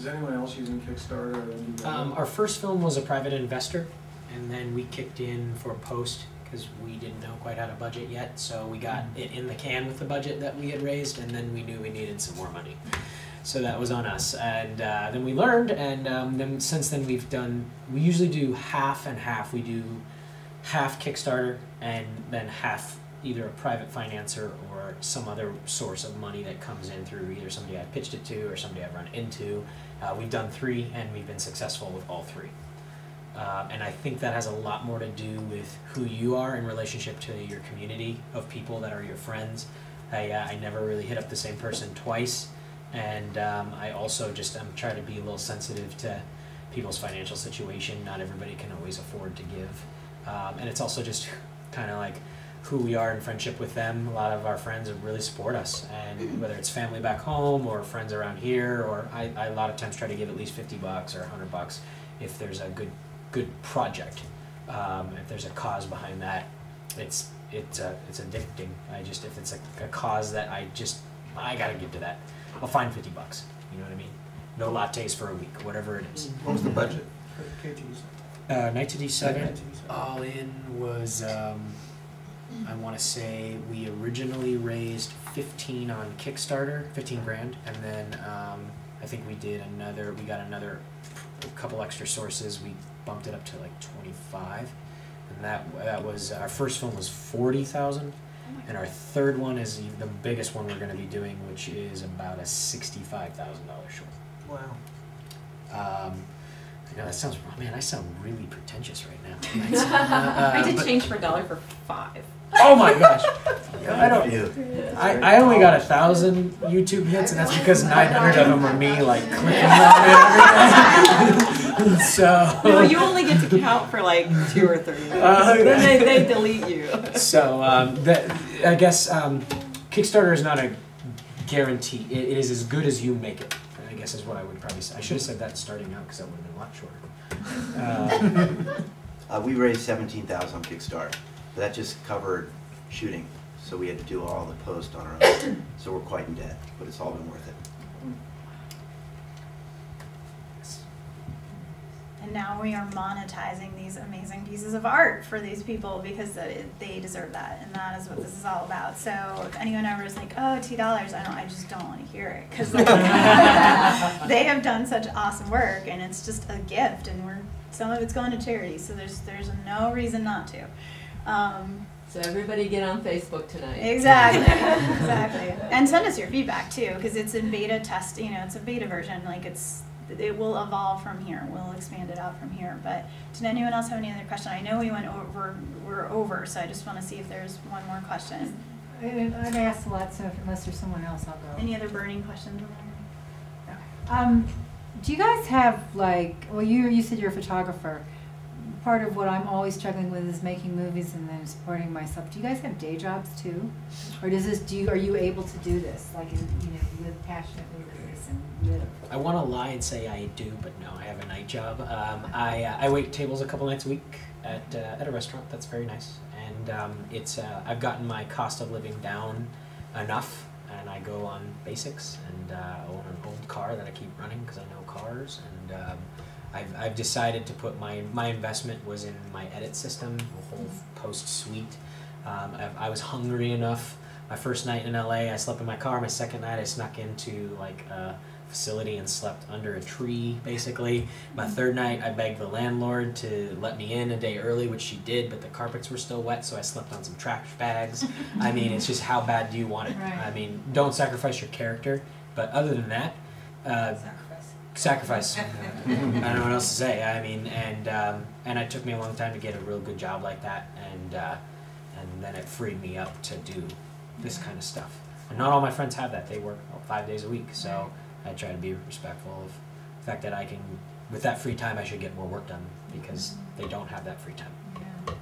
Is anyone else using Kickstarter or Indiegogo? Our first film was a private investor, and then we kicked in for post because we didn't know quite how to budget yet. So we got it in the can with the budget that we had raised, and then we knew we needed some more money. So that was on us, and then we learned, and then since then we usually do half and half. We do half Kickstarter and then half either a private financer or some other source of money that comes in through either somebody I pitched it to or somebody I've run into. We've done 3, and we've been successful with all 3. And I think that has a lot more to do with who you are in relationship to your community of people that are your friends. I never really hit up the same person twice, and I also I'm trying to be a little sensitive to people's financial situation. Not everybody can always afford to give. And it's also just kind of like who we are in friendship with them. A lot of our friends really support us, and whether it's family back home or friends around here, or I a lot of times try to give at least $50 or $100 if there's a good project. If there's a cause behind that, it's addicting. If it's a cause that I gotta give to that, I'll find $50. You know what I mean? No lattes for a week, whatever it is. What was the budget? Night to D7 all in was I want to say we originally raised 15 on Kickstarter, 15 grand, and then I think we got another couple extra sources. We bumped it up to like 25, and that was our first film was 40,000, and our third one is the biggest one we're going to be doing, which is about a $65,000 short. Wow. I know that sounds, man, I sound really pretentious right now. I did change for $1 for 5. Oh my gosh! I only got 1,000 YouTube hits, and that's because 900 of them were me like clicking on it every day. So no, you only get to count for like 2 or 3. Then they delete you. So I guess Kickstarter is not a guarantee. It is as good as you make it. I guess is what I would probably say. I should have said that starting out because that would have been a lot shorter. We raised $17,000 on Kickstarter, but that just covered shooting, so we had to do all the post on our own. So we're quite in debt, but it's all been worth it. And now we are monetizing these amazing pieces of art for these people because they deserve that, and that is what this is all about. So if anyone ever is like, oh, $2, I just don't want to hear it, because they have done such awesome work, and it's just a gift, and some of it's going to charity, so there's no reason not to. So everybody get on Facebook tonight. Exactly, exactly. And send us your feedback too, because it's in beta test. It's a beta version. It will evolve from here. We'll expand it out from here. But did anyone else have any other question? I know we're over, so I just want to see if there's one more question. I've asked a lot, so unless there's someone else, I'll go. Any other burning questions? Okay. Do you guys have you said you're a photographer. Part of what I'm always struggling with is making movies and then supporting myself. Do you guys have day jobs too, or are you able to do this live passionately with this and live? I want to lie and say I do, but no, I have a night job. I wait tables a couple nights a week at a restaurant. That's very nice, and I've gotten my cost of living down enough, and I go on basics, and I own an old car that I keep running because I know cars, and I've decided to put my investment was in my edit system, the whole post suite. I was hungry enough. My first night in LA, I slept in my car. My second night, I snuck into a facility and slept under a tree, basically. My third night, I begged the landlord to let me in a day early, which she did, but the carpets were still wet, so I slept on some trash bags. I mean, it's just how bad do you want it? Right. I mean, don't sacrifice your character, but other than that, sacrifice. I don't know what else to say. I mean, and it took me a long time to get a real good job like that, and then it freed me up to do this kind of stuff. And not all my friends have that. They work 5 days a week, so I try to be respectful of the fact that I can, with that free time, I should get more work done because they don't have that free time. Yeah.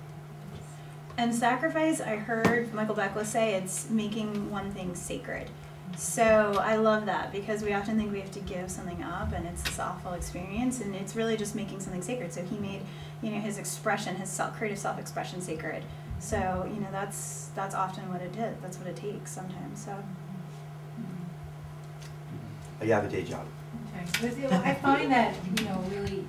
And sacrifice, I heard Michael Beckwith say, it's making one thing sacred. So I love that, because we often think we have to give something up, and it's this awful experience, and it's really just making something sacred. So he made, his expression, his creative self-expression sacred. So that's often what it did. That's what it takes sometimes. So. You have a day job. Okay. I find that, really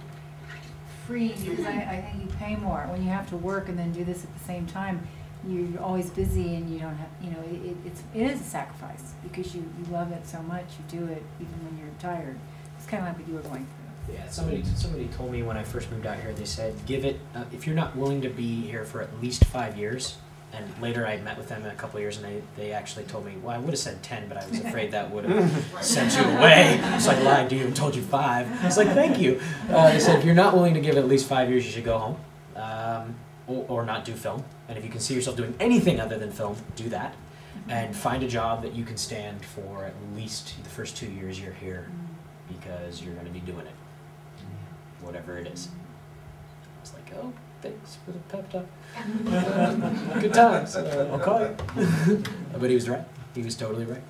freeing because I think you pay more when you have to work and then do this at the same time. You're always busy and you don't have, it is a sacrifice because you love it so much. You do it even when you're tired. It's kind of like what you were going through. Yeah, somebody told me when I first moved out here, they said, give it, if you're not willing to be here for at least 5 years, and later I met with them in a couple of years and they actually told me, well, I would have said 10, but I was afraid that would have sent you away. So I lied to you and told you 5. I was like, thank you. They said, if you're not willing to give it at least 5 years, you should go home or not do film. And if you can see yourself doing anything other than film, do that. And find a job that you can stand for at least the first 2 years you're here because you're going to be doing it, whatever it is. I was like, oh, thanks for the pep talk. Good times. I'll call you. But he was right. He was totally right.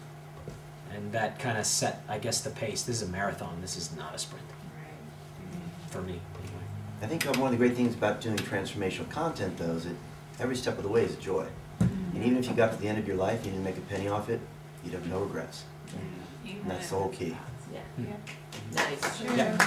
And that kind of set, I guess, the pace. This is a marathon. This is not a sprint. For me, anyway. I think one of the great things about doing transformational content, though, is that every step of the way is a joy. And even if you got to the end of your life and you didn't make a penny off it, you'd have no regrets. And that's the whole key. Yeah. Nice. Yeah.